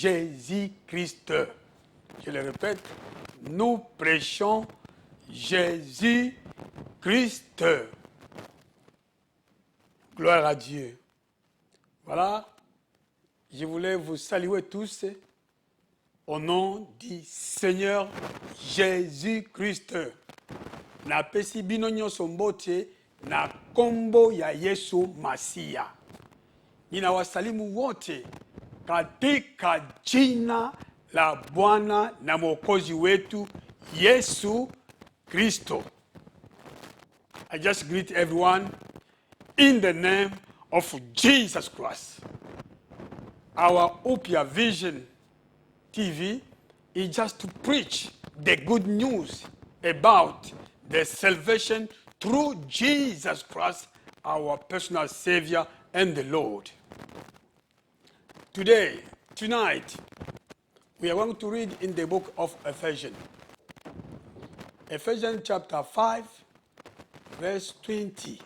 Jésus-Christ. Je le répète, nous prêchons Jésus-Christ. Gloire à Dieu. Voilà, je voulais vous saluer tous au nom du Seigneur Jésus-Christ. Na pesi bino nyonso mbote na kombo ya Yesu Masia. Nina wasalimu wote katika jina la Bwana na Mwokozi wetu Yesu Kristo. I just greet everyone in the name of Jesus Christ. Our Upia Vision TV is just to preach the good news about the salvation through Jesus Christ, our personal Savior and the Lord. Tonight, we are going to read in the book of Ephesians. Ephesians chapter 5, verse 20.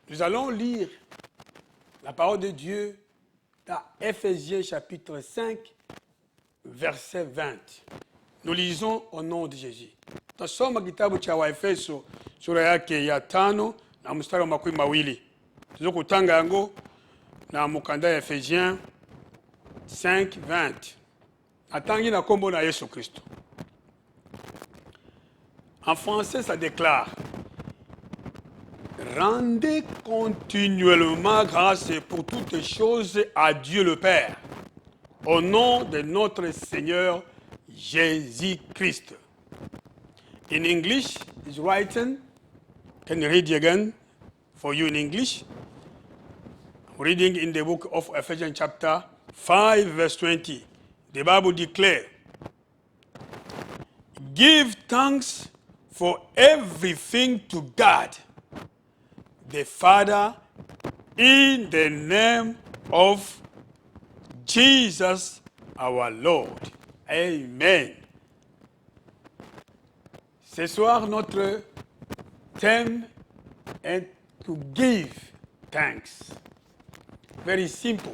Nous allons lire la parole de Dieu dans Ephésiens chapitre 5, verset 20. Nous lisons au nom de Jésus. Tasoma kitabu cha Waefeso sura yake ya 5 na mstari wa 20. Tuzokutanga yango na mukanda ya Ephésiens 5, 20. Atangi na kombo na Yesu Kristo. En français, ça déclare: rendez continuellement grâce pour toutes choses à Dieu le Père, au nom de notre Seigneur Jésus-Christ. In English, it's written, can you read it again for you in English? I'm reading in the book of Ephesians chapter 5, verse 20. The Bible declares, give thanks for everything to God, the Father, in the name of Jesus our Lord. Amen. Ce soir, notre thème est to give thanks. Very simple.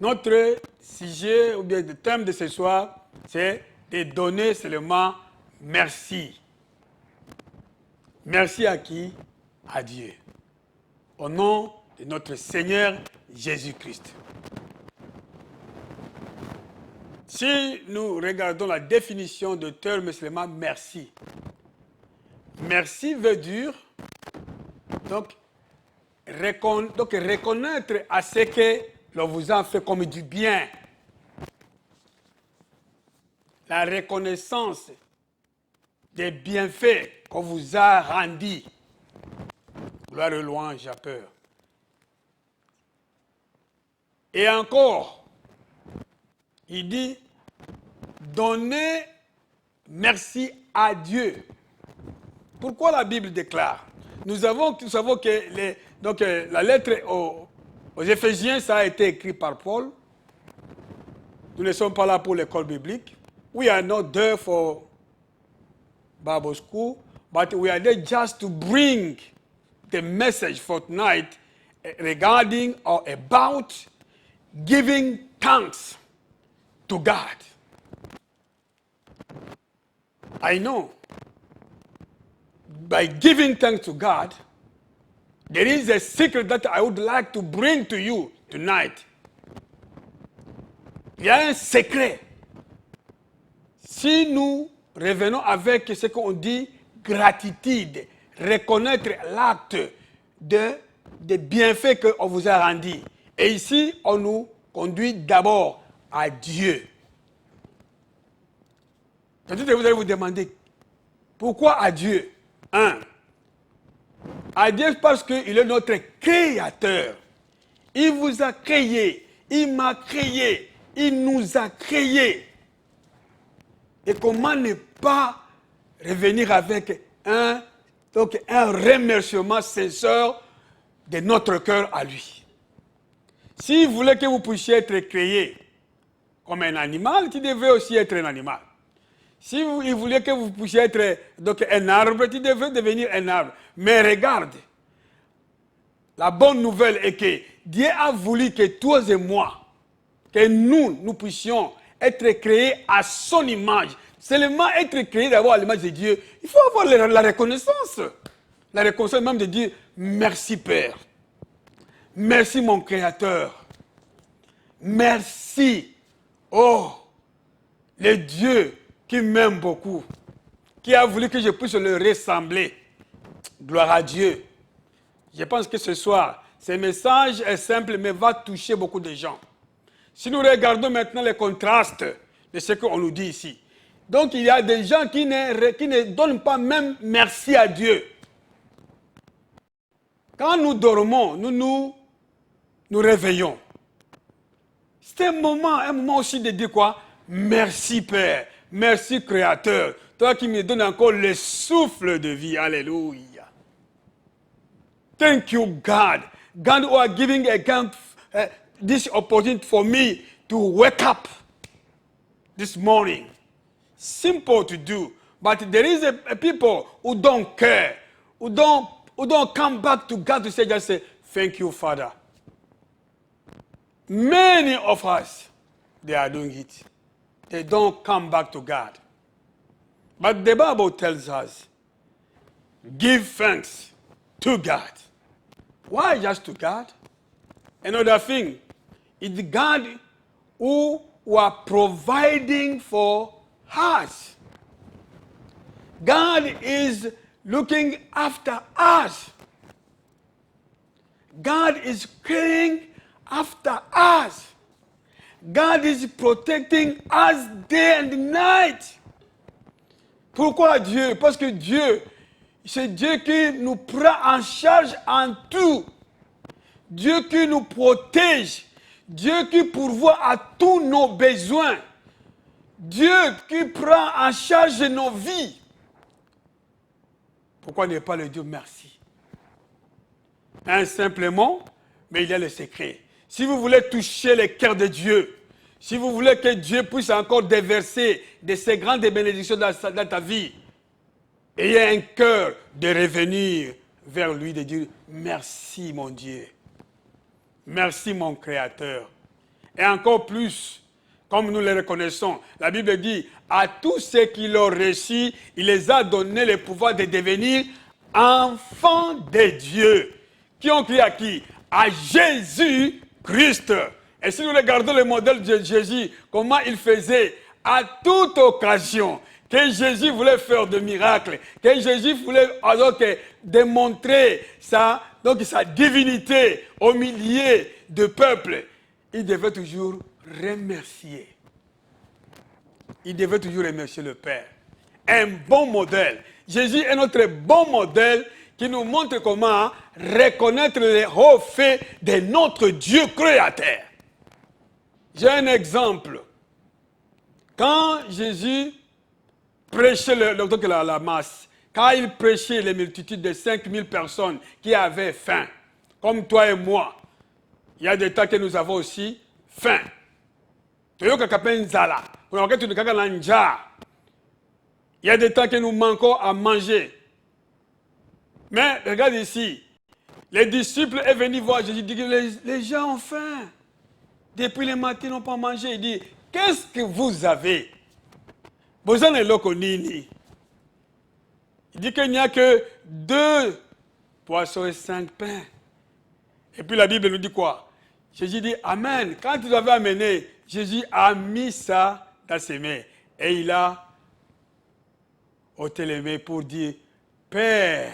Notre sujet ou bien le thème de ce soir, c'est de donner seulement merci. Merci à qui? À Dieu. Au nom de notre Seigneur Jésus-Christ. Si nous regardons la définition de terme seulement merci. Merci veut dire donc reconnaître à ce que l'on vous a fait comme du bien. La reconnaissance des bienfaits qu'on vous a rendus. Gloire et louange à peur. Et encore, il dit, donnez merci à Dieu. Pourquoi la Bible déclare? Nous savons que la lettre aux Éphésiens, ça a été écrit par Paul. Nous ne sommes pas là pour l'école biblique. We are not there for Bible school, but we are there just to bring the message for tonight regarding or about giving thanks to God. I know by giving thanks to God, there is a secret that I would like to bring to you tonight. Il y a un secret. Si nous revenons avec ce qu'on dit gratitude, reconnaître l'acte de bienfaits qu'on vous a rendu. Et ici, on nous conduit d'abord à Dieu. Peut-être que vous allez vous demander, pourquoi à Dieu? À Dieu parce qu'il est notre créateur. Il vous a créé, il m'a créé, il nous a créé. Et comment ne pas revenir avec un remerciement sincère de notre cœur à lui. S'il voulait que vous puissiez être créé comme un animal, tu devais aussi être un animal. Si il voulait que vous puissiez être un arbre, tu devais devenir un arbre. Mais regarde, la bonne nouvelle est que Dieu a voulu que toi et moi, que nous puissions être créés à son image. Seulement être créé d'abord à l'image de Dieu, il faut avoir la reconnaissance. La reconnaissance même de dire merci Père. Merci mon Créateur. Merci. Oh, le Dieu qui m'aime beaucoup, qui a voulu que je puisse le ressembler. Gloire à Dieu. Je pense que ce soir, ce message est simple mais va toucher beaucoup de gens. Si nous regardons maintenant les contrastes de ce qu'on nous dit ici, donc il y a des gens qui ne donnent pas même merci à Dieu. Quand nous dormons, nous réveillons. C'est un moment aussi de dire quoi? Merci Père, merci Créateur, toi qui me donnes encore le souffle de vie. Alléluia. Thank you God. God who are giving this opportunity for me to wake up this morning. Simple to do, but there is a people who don't care, who don't come back to God to say, just say, thank you, Father. Many of us, they are doing it. They don't come back to God. But the Bible tells us, give thanks to God. Why just to God? Another thing, it's God who are providing for us. God is looking after us. God is caring after us. God is protecting us day and night. Pourquoi Dieu? Parce que Dieu, c'est Dieu qui nous prend en charge en tout. Dieu qui nous protège. Dieu qui pourvoit à tous nos besoins. Dieu qui prend en charge nos vies. Pourquoi ne pas le dire merci? Simplement, mais il y a le secret. Si vous voulez toucher le cœur de Dieu, si vous voulez que Dieu puisse encore déverser de ces grandes bénédictions dans ta vie, ayez un cœur de revenir vers lui, de dire merci mon Dieu, merci mon Créateur. Et encore plus, comme nous le reconnaissons, la Bible dit, à tous ceux qui l'ont reçu, il les a donné le pouvoir de devenir enfants de Dieu. Qui ont crié à qui? À Jésus-Christ. Et si nous regardons le modèle de Jésus, comment il faisait à toute occasion, que Jésus voulait faire de miracles, que Jésus voulait alors démontrer sa divinité au milieu de peuple, il devait toujours remercier. Il devait toujours remercier le Père. Un bon modèle. Jésus est notre bon modèle qui nous montre comment reconnaître les hauts faits de notre Dieu créateur. J'ai un exemple. Quand Jésus prêchait la masse, quand il prêchait les multitudes de 5000 personnes qui avaient faim, comme toi et moi, il y a des temps que nous avons aussi faim. Il y a des temps que nous manquons à manger. Mais regarde ici, les disciples sont venus voir Jésus, ils disent les gens ont faim. Depuis le matin, ils n'ont pas mangé. Il dit, qu'est-ce que vous avez? Vous en êtes là, il dit qu'il n'y a que 2 poissons et 5 pains. Et puis la Bible nous dit quoi? Jésus dit, Amen. Quand ils avaient amené, Jésus a mis ça dans ses mains. Et il a ôté les mains pour dire, Père,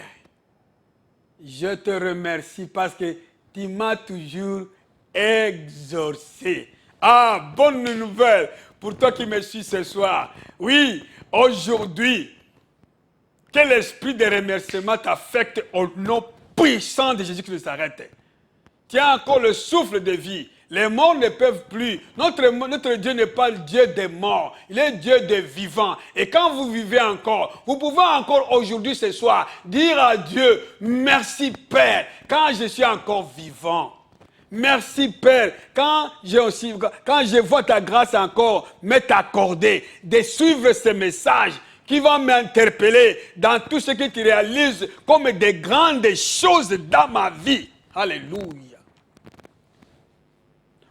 je te remercie parce que tu m'as toujours exaucé. Ah, bonne nouvelle pour toi qui me suis ce soir. Oui, aujourd'hui, que l'esprit de remerciement t'affecte au nom puissant de Jésus qui s'arrête. Tu as encore le souffle de vie. Les morts ne peuvent plus. Notre Dieu n'est pas le Dieu des morts. Il est Dieu des vivants. Et quand vous vivez encore, vous pouvez encore aujourd'hui, ce soir, dire à Dieu, merci Père, quand je suis encore vivant. Merci Père, quand je vois ta grâce encore me t'accorder, de suivre ce message qui va m'interpeller dans tout ce que tu réalises comme des grandes choses dans ma vie. Alléluia.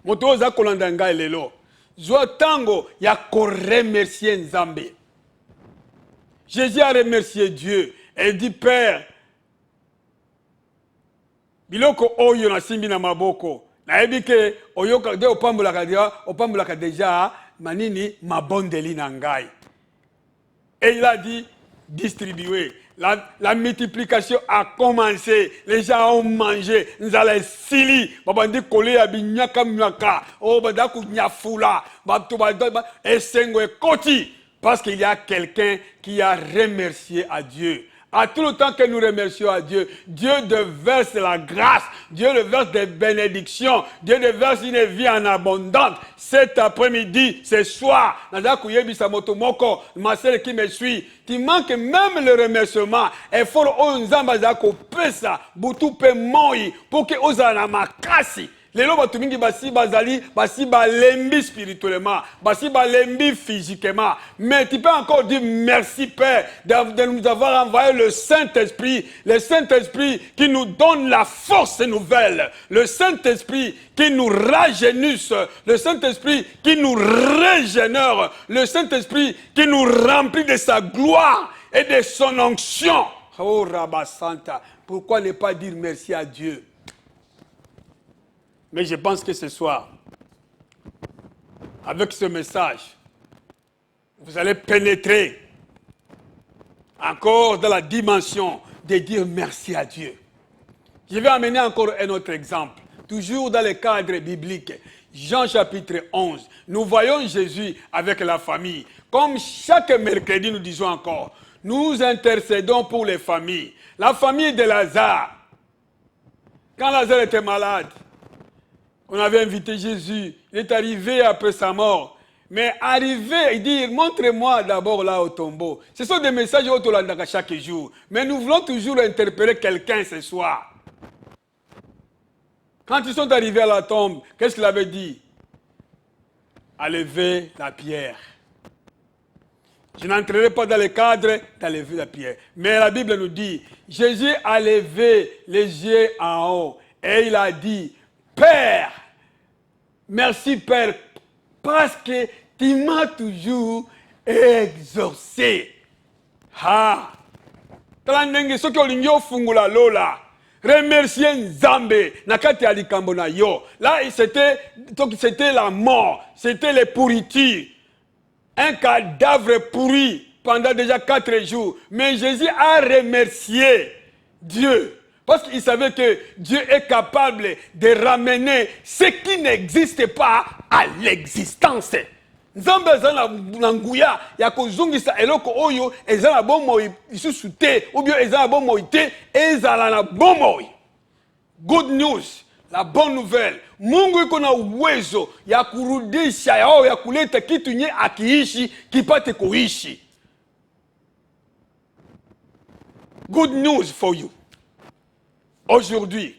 Moto oza kolanda ngai lelo. Zwa tango ya ko remercier Nzambe. Jésus a remercié Dieu et dit Père, biloko oyo na simbi na maboko. Na ebike oyoka de opambulaka déjà manini mabondeli na ngai. Et il a dit distribuer. La multiplication a commencé. Les gens ont mangé. Nous allons sili. Babandi kole ya binyaka myaka. Oh badaku nyafula. Et sengo e koti. Parce qu'il y a quelqu'un qui a remercié à Dieu. À tout le temps que nous remercions à Dieu, Dieu déverse la grâce, Dieu déverse des bénédictions, Dieu déverse une vie en abondance. Cet après-midi, ce soir, ma sœur qui me suit, tu manques même le remerciement. Et faut pour que osana makasi. Lelo batu mingi basi balembi spirituellement, basi balembi physiquement. Mais tu peux encore dire merci Père de nous avoir envoyé le Saint-Esprit, le Saint-Esprit qui nous donne la force nouvelle, le Saint-Esprit qui nous rajeunisse, le Saint-Esprit qui nous régénère, le Saint-Esprit qui nous remplit de sa gloire et de son onction. Oh Rabba Santa, pourquoi ne pas dire merci à Dieu? Mais je pense que ce soir, avec ce message, vous allez pénétrer encore dans la dimension de dire merci à Dieu. Je vais amener encore un autre exemple, toujours dans le cadre biblique. Jean chapitre 11, nous voyons Jésus avec la famille. Comme chaque mercredi, nous disons encore, nous intercédons pour les familles. La famille de Lazare, quand Lazare était malade, on avait invité Jésus, il est arrivé après sa mort. Mais arrivé, il dit, montrez-moi d'abord là au tombeau. Ce sont des messages autolandaka chaque jour. Mais nous voulons toujours interpeller quelqu'un ce soir. Quand ils sont arrivés à la tombe, qu'est-ce qu'il avait dit? À lever la pierre. Je n'entrerai pas dans le cadre d'enlever la pierre. Mais la Bible nous dit, Jésus a levé les yeux en haut et il a dit, Père, merci Père, parce que tu m'as toujours exaucé. Ah, remercier Nzambe nakati ya likambo na yo. Là, c'était la mort, c'était les pourritures. Un cadavre pourri pendant déjà 4 jours. Mais Jésus a remercié Dieu. Parce qu'il savait que Dieu est capable de ramener ce qui n'existe pas à l'existence. Nzambe ezala na nguya ya kozungisa eloko oyo ezala bomoi isusu te ou bien ezala bomoi te ezala na bomoi. Good news, la bonne nouvelle. Mungu iko na uwezo ya kurudisha ya kuleta kitu nye akiishi kipate kuishi. Good news for you. Aujourd'hui,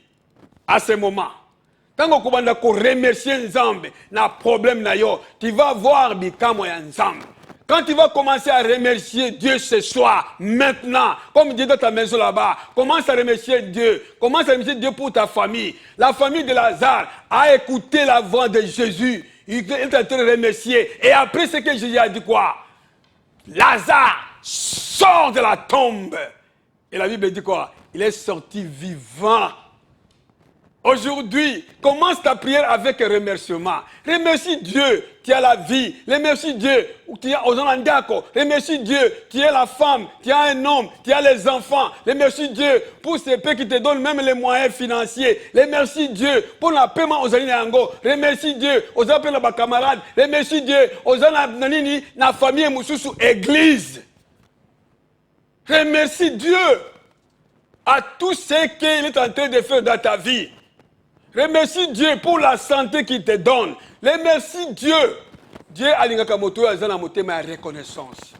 à ce moment, tant que tu vas remercier Nzambe, na problème na yo, tu vas voir bikamo ya Nzambe. Quand tu vas commencer à remercier Dieu ce soir, maintenant, comme Dieu dans ta maison là-bas, commence à remercier Dieu. Commence à remercier Dieu pour ta famille. La famille de Lazare a écouté la voix de Jésus. Il est en train de remercier. Et après ce que Jésus a dit quoi? Lazare sort de la tombe. Et la Bible dit quoi? Il est sorti vivant. Aujourd'hui, commence ta prière avec un remerciement. Remercie Dieu, tu as la vie. Remercie Dieu, tu as Ozanandako. Remercie Dieu, tu as la femme, tu as un homme, tu as les enfants. Remercie Dieu pour ces pays qui te donnent même les moyens financiers. Remercie Dieu pour le paiement aux Ango. Remercie Dieu aux appels à camarades. Remercie Dieu aux Ananini, la famille Moussousou, église. Remercie Dieu à tout ce qu'il est en train de faire dans ta vie. Remercie Dieu pour la santé qu'il te donne. Remercie Dieu. Dieu a ma reconnaissance.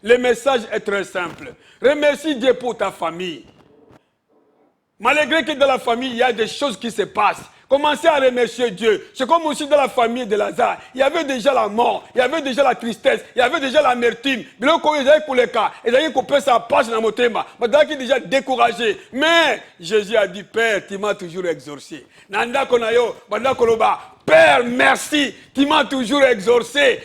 Le message est très simple. Remercie Dieu pour ta famille. Malgré que dans la famille, il y a des choses qui se passent. Commencez à remercier Dieu. C'est comme aussi dans la famille de Lazare. Il y avait déjà la mort, il y avait déjà la tristesse, il y avait déjà l'amertume. Mais là, ils avaient pour les cas, ils avaient coupé sa page dans mon thème. Mais là, ils déjà découragé. Mais Jésus a dit, Père, tu m'as toujours exaucé. Nanda konayo, banda koloba. Père, merci. Tu m'as toujours exaucé.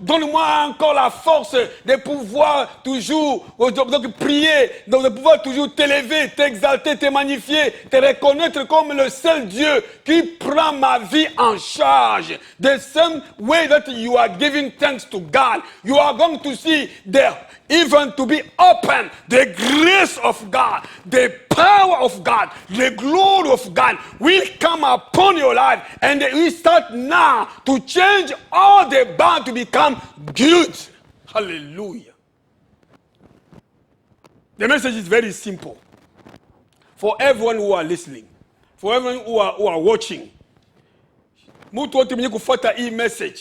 Donne-moi encore la force de pouvoir toujours donc prier, de pouvoir toujours t'élever, t'exalter, te magnifier, te reconnaître comme le seul Dieu qui prend ma vie en charge. The same way that you are giving thanks to God, you are going to see even to be open, the grace of God, the power of God, the glory of God will come upon your life, and we start now to change all the bad to become good. Hallelujah. The message is very simple. For everyone who are listening, for everyone who are watching, mtu wote mwenye kufuata hii message,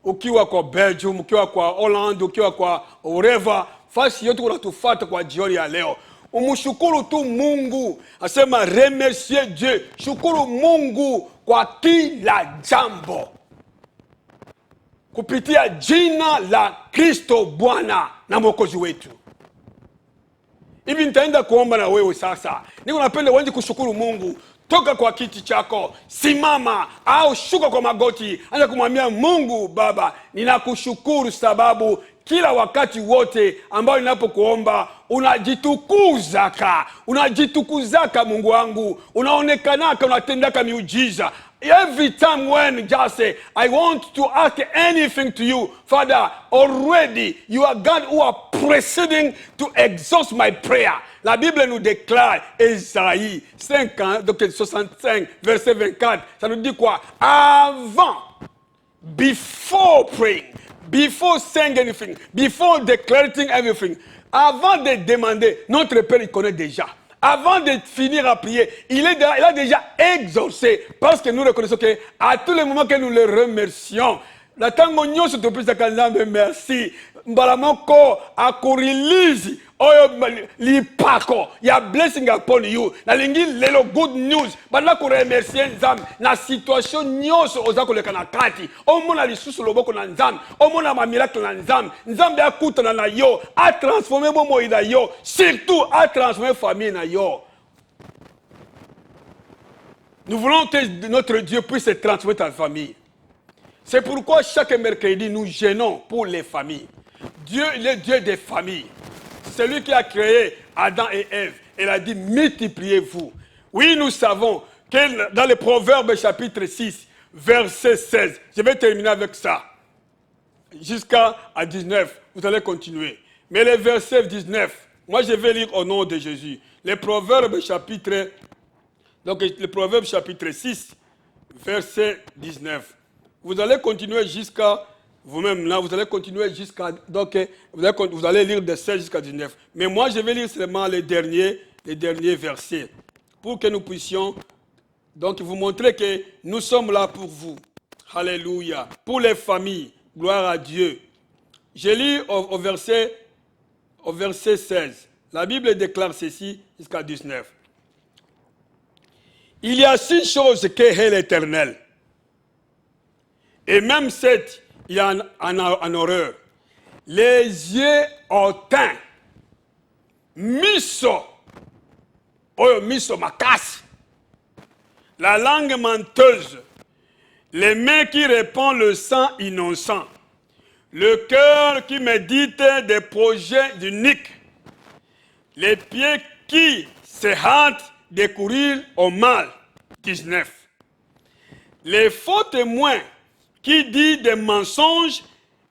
ukiwa kwa Belgium, ukiwa kwa Holland, ukiwa kwa wherever, fasi yote unatufuata kwa jioni ya leo, umshukuru tu Mungu. Asema remercier Dieu, shukuru Mungu kwa kila jambo, kupitia jina la Kristo Bwana na Mwokozi wetu. Hivi nitaenda kuomba na wewe sasa. Niko napenda uanze kushukuru Mungu. Toka kwa kiti chako, simama au shuka kwa magoti, anza kumwambia Mungu, Baba, ninakushukuru sababu kila wakati wote ambao ninapokuomba unajitukuzaka Mungu wangu, unaonekanaka, unatendaka miujiza. Every time when just say, I want to ask anything to you, Father, already you are God who are proceeding to exhaust my prayer. La Bible nous déclare, Esaïe 65, verset 24, ça nous dit quoi? Avant, before praying, before saying anything, before declaring everything, avant de demander, notre Père il connaît déjà. Avant de finir à prier, il a déjà exaucé, parce que nous reconnaissons qu'à tous les moments que nous le remercions, la tango nyonso to pesa kanzambe merci mbalamoko akurilizi oyo lipako ya blessing upon you na lingi lelo good news banda ko remercier nzambe na situation nyonso ozako leka na kati omona lisusu loboko na nzambe omona ma miracle na nzambe akutana na yo a transformer bomo ina yo surtout a transformer famille na yo. Nous voulons que notre Dieu puisse transformer ta famille. C'est pourquoi chaque mercredi, nous gênons pour les familles. Dieu, il est Dieu des familles. C'est lui qui a créé Adam et Ève. Il a dit, multipliez-vous. Oui, nous savons que dans le Proverbe chapitre 6, verset 16, je vais terminer avec ça, jusqu'à 19, vous allez continuer. Mais le verset 19, moi je vais lire au nom de Jésus. Le Proverbe chapitre 6, verset 19. Vous allez continuer jusqu'à vous-même là, vous allez continuer jusqu'à donc vous allez lire de 16 jusqu'à 19. Mais moi je vais lire seulement les derniers versets pour que nous puissions donc vous montrer que nous sommes là pour vous. Alléluia. Pour les familles, gloire à Dieu. Je lis au verset 16. La Bible déclare ceci jusqu'à 19. Il y a 6 choses qu'est l'Éternel. Et même 7, il y a en horreur. Les yeux hautains, miso makasi, la langue menteuse, les mains qui répandent le sang innocent, le cœur qui médite des projets uniques, les pieds qui se hâtent de courir au mal. 19. Les faux témoins qui dit des mensonges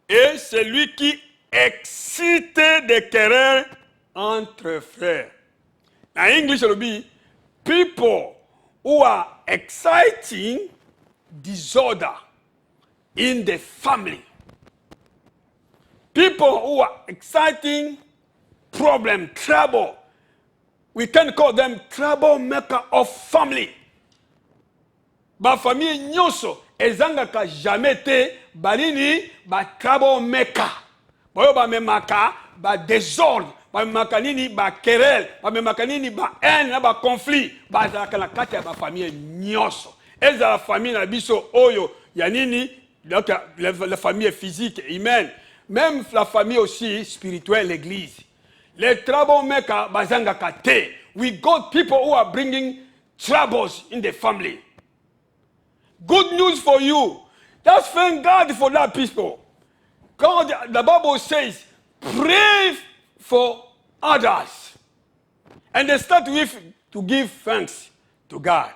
et celui qui excite des querelles entre frères. In English, it will be people who are exciting disorder in the family. People who are exciting problem, trouble. We can call them troublemaker of family. Ba famille nyonso ezangaka jamais te balini ba troublemaker. Boyo ba memaka ba désordre, ba memaka nini ba querelle, ba memaka nini ba haine na ba conflit, ba zaka na kati ya ba famille nyonso. Eza la famille na biso oyo ya nini donc la famille physique humaine, même la famille aussi spirituelle, l'église. Les troublemakers bazangaka te. We got people who are bringing troubles in the family. Good news for you. Just thank God for that people. God, the Bible says, pray for others. And they start with to give thanks to God.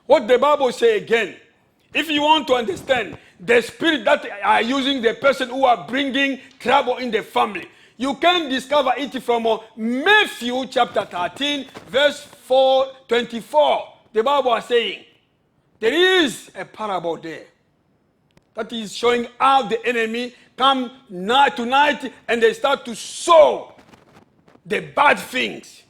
What the Bible says again, if you want to understand the spirit that are using the person who are bringing trouble in the family, you can discover it from Matthew chapter 13, verse 24. The Bible is saying, there is a parable there that is showing how the enemy come night to night and they start to sow the bad things.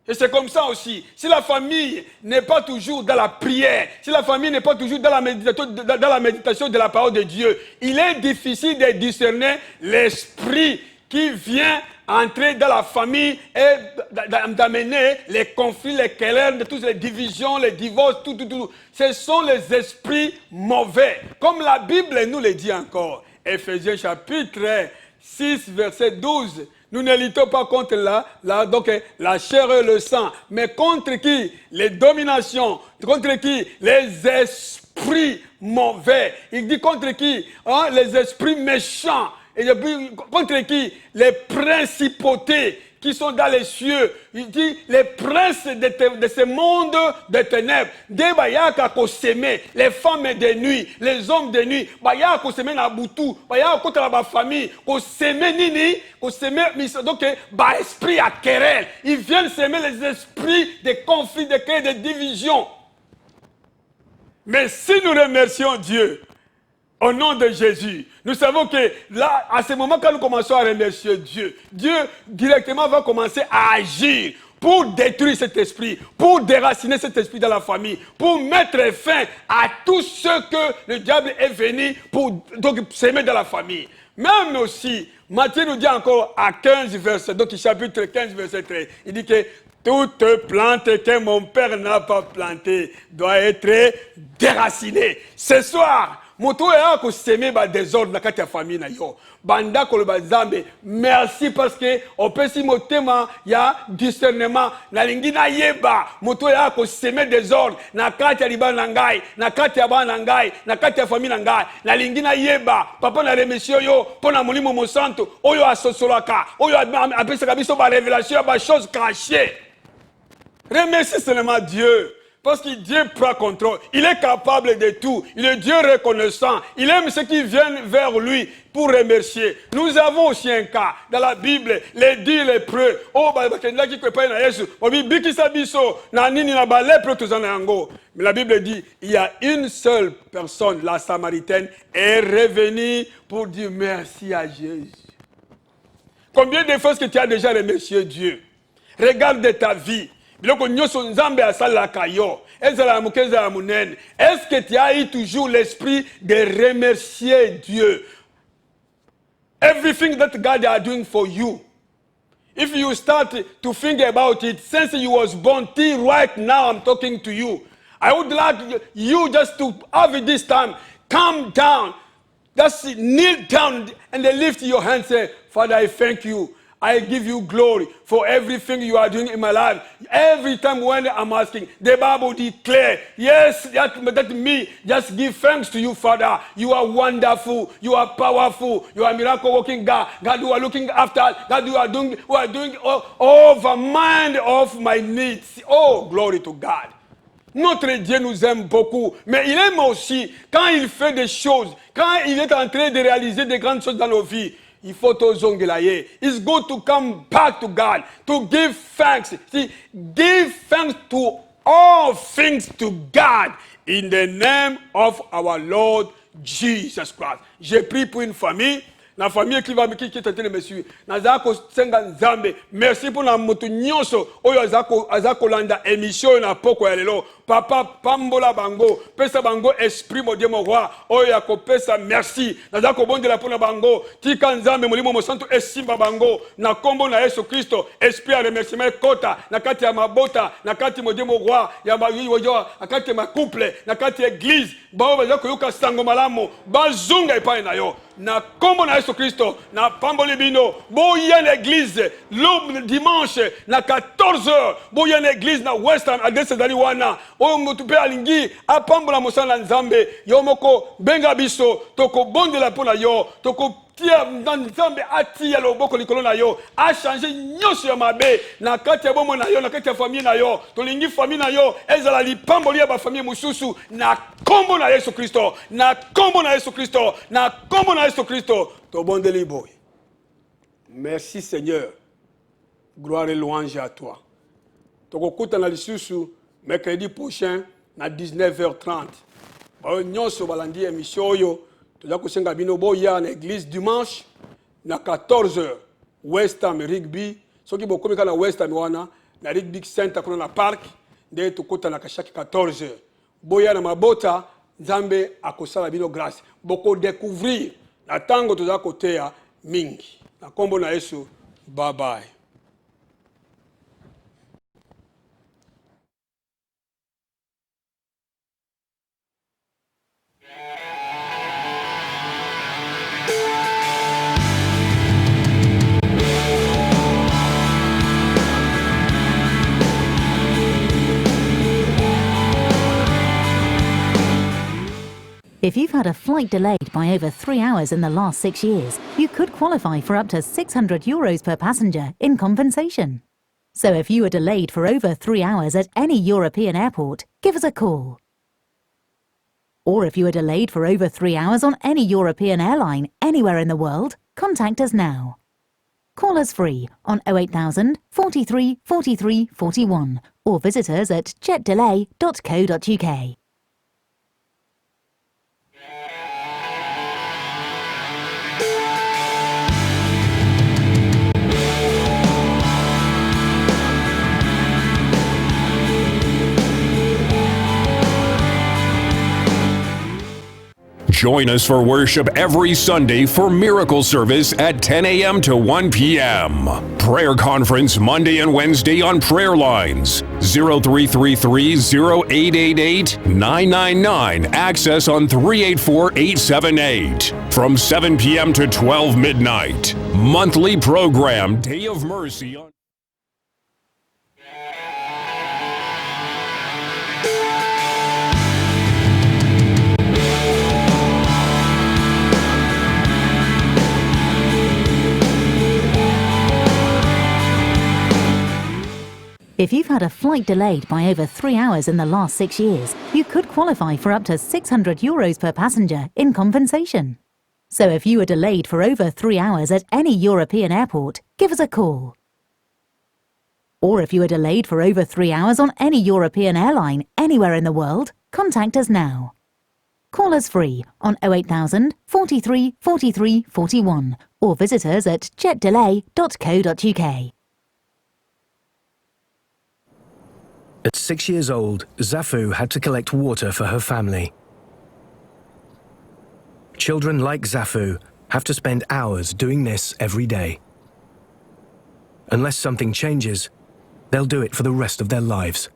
Et c'est comme ça aussi. Si la famille n'est pas toujours dans la prière, si la famille n'est pas toujours dans la méditation de la parole de Dieu, il est difficile de discerner l'esprit qui vient entrer dans la famille et d'amener les conflits, les querelles, toutes les divisions, les divorces, tout. Ce sont les esprits mauvais. Comme la Bible nous le dit encore. Éphésiens chapitre 6, verset 12. Nous ne luttons pas contre la chair et le sang, mais contre qui? Les dominations, contre qui? Les esprits mauvais. Il dit contre qui? Les esprits méchants. Et puis, contre qui? Les principautés qui sont dans les cieux. Il dit les princes de ce monde de ténèbres. Des bayaka ko s'aimer, les femmes de nuit, les hommes de nuit. Bayaka ko s'aimer na butu, bayaka ko la ba famille, ko s'aimer nini, ko s'aimer donc ba esprit à querelle. Ils viennent s'aimer les esprits de conflits, de querelles, de divisions. Mais si nous remercions Dieu, au nom de Jésus, nous savons que là, à ce moment, quand nous commençons à remercier Dieu, Dieu directement va commencer à agir pour détruire cet esprit, pour déraciner cet esprit dans la famille, pour mettre fin à tout ce que le diable est venu pour s'aimer dans la famille. Même aussi, Matthieu nous dit encore à 15 versets, donc chapitre 15 verset 13, il dit que toute plante que mon père n'a pas plantée doit être déracinée. Ce soir, moto ya ko semer ba désordre na kati ya famille na yo banda ko ba zambe merci parce que on peut si motema ya discernement na lingi na yeba moto ya ko semer désordre na kati ya libana ngai na kati ya bana ngai na kati ya famille na ngai na lingi na yeba papa na remercie yo pona molimo mo santo oyo asosolaka oyo apesa biso ba révélation ba choses cachées. Remercie seulement Dieu. Parce que Dieu prend contrôle. Il est capable de tout. Il est Dieu reconnaissant. Il aime ceux qui viennent vers lui pour remercier. Nous avons aussi un cas dans la Bible. Les dix lépreux. Mais la Bible dit, il y a une seule personne, la Samaritaine, est revenue pour dire merci à Jésus. Combien de fois est-ce que tu as déjà remercié Dieu? Regarde ta vie. Est-ce que tu as eu toujours l'esprit de remercier Dieu? Everything that God is doing for you, if you start to think about it since you was born till right now I'm talking to you, I would like you just to have this time, calm down, just kneel down and lift your hands and say, Father, I thank you. I give you glory for everything you are doing in my life. Every time when I'm asking, the Bible declares, yes, that me, just give thanks to you, Father. You are wonderful. You are powerful. You are miracle working God. God, you are looking after. God, you are doing over mind of my needs. Oh, glory to God. Notre Dieu nous aime beaucoup, mais il aime aussi quand il fait des choses, quand il est en train de réaliser des grandes choses dans nos vies. Il faut tozongelaye. It's good to come back to God, to give thanks. See, give thanks to all things to God in the name of our Lord Jesus Christ. J'ai prié pour une famille. La famille qui est en train de me suivre. Merci pour la moto nyonso. Oyo azako landa émission na poko ya lelo. Papa, pambola bango, pesa bango esprit mon Dieu mon roi, oya ko pesa merci. Naza ko bondela pona bango, tika nzambe molimo mo santo esimba bango, na kombo na Yesu Kristo, esprit à remerciement kota, na kati ya mabota, na kati mon Dieu mon roi, ya mayoyo, na kati ya ma couple, na kati ya église, bao baza ko yoka sango malamu, bazunga epai na yo. Na kombo na Yesu Kristo, na pamboli bino, boya l'église, le dimanche, na 14h, boya l'église na West Ham, adresse dali wana, oyo mutupe alingi, apambola mosala nzambe, yo moko, benga biso, toko bondela pona yo, toko tia nzambe atia loboko likolo na yo, a changer nyonso ya mabe, na kati ya bomo na yo, na kati ya famille na yo, tolingi famille na yo, ezala lipamboli ya ba famille mususu, na kombo na Yesu Kristo, na kombo na Yesu Kristo, na kombo na Yesu Kristo, to bondeli boy. Merci Seigneur. Gloire et louange à toi. Toko kuta na lisusu mercredi prochain na 19h30. Ba nyonso balandi émission oyo, toza kusenga bino boya na église dimanche na 14h. West Ham rugby, soki bokomi kana West Ham wana na rugby center kuna na park, nde tokuta na kashaki 14h. Boya na mabota, Nzambe akosala bino grâce. Boko découvrir na tango toza kotea mingi. Na kombo na Yesu, bye bye. If you've had a flight delayed by over 3 hours in the last 6 years, you could qualify for up to €600 per passenger in compensation. So if you were delayed for over 3 hours at any European airport, give us a call. Or if you were delayed for over 3 hours on any European airline anywhere in the world, contact us now. Call us free on 08000 43 43 41 or visit us at jetdelay.co.uk. Join us for worship every Sunday for miracle service at 10 a.m. to 1 p.m. Prayer conference Monday and Wednesday on prayer lines 0333-0888-999. Access on 384-878. From 7 p.m. to 12 midnight. Monthly program Day of Mercy on If you've had a flight delayed by over 3 hours in the last 6 years, you could qualify for up to €600 per passenger in compensation. So if you were delayed for over 3 hours at any European airport, give us a call. Or if you were delayed for over 3 hours on any European airline anywhere in the world, contact us now. Call us free on 08000 43 43 41 or visit us at jetdelay.co.uk. At 6 years old, Zafu had to collect water for her family. Children like Zafu have to spend hours doing this every day. Unless something changes, they'll do it for the rest of their lives.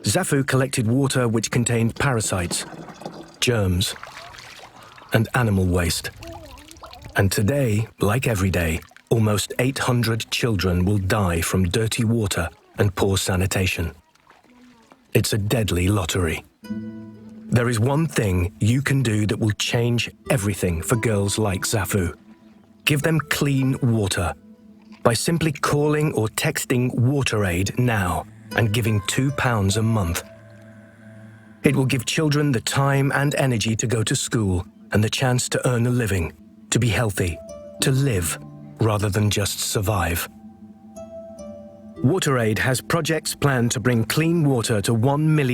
Zafu collected water which contained parasites, germs, and animal waste. And today, like every day, almost 800 children will die from dirty water and poor sanitation. It's a deadly lottery. There is one thing you can do that will change everything for girls like Zafu. Give them clean water by simply calling or texting WaterAid now and giving £2 a month. It will give children the time and energy to go to school and the chance to earn a living, to be healthy, to live, rather than just survive. WaterAid has projects planned to bring clean water to 1 million